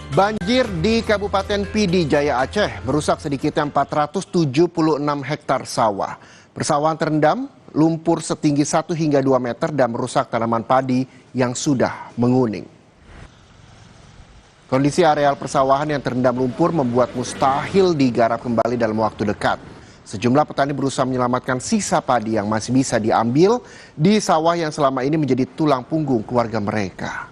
Banjir di Kabupaten Pidi Jaya Aceh merusak sedikitnya 476 hektar sawah. Persawahan terendam, lumpur setinggi 1 hingga 2 meter dan merusak tanaman padi yang sudah menguning. Kondisi areal persawahan yang terendam lumpur membuat mustahil digarap kembali dalam waktu dekat. Sejumlah petani berusaha menyelamatkan sisa padi yang masih bisa diambil di sawah yang selama ini menjadi tulang punggung keluarga mereka.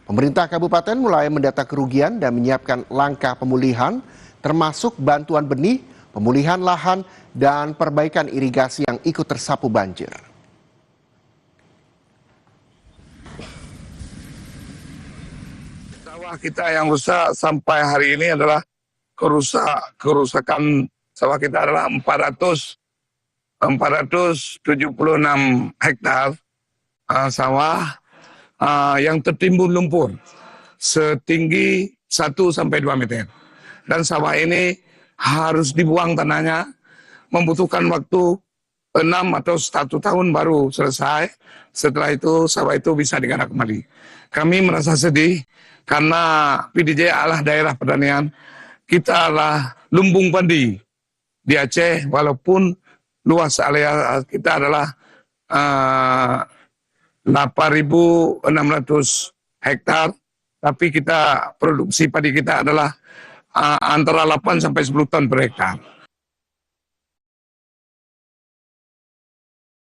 Pemerintah kabupaten mulai mendata kerugian dan menyiapkan langkah pemulihan, termasuk bantuan benih, pemulihan lahan, dan perbaikan irigasi yang ikut tersapu banjir. Sawah kita yang rusak sampai hari ini adalah kerusakan sawah kita adalah 476 hektar sawah yang tertimbun lumpur setinggi 1-2 meter. Dan sawah ini harus dibuang tanahnya, membutuhkan waktu 6 atau 1 tahun baru selesai. Setelah itu sawah itu bisa digarap kembali. Kami merasa sedih karena PDJ adalah daerah pertanian. Kita adalah lumbung padi di Aceh, walaupun luas area kita adalah 8.600 hektar, tapi kita produksi padi kita adalah antara 8 sampai 10 ton per hektar.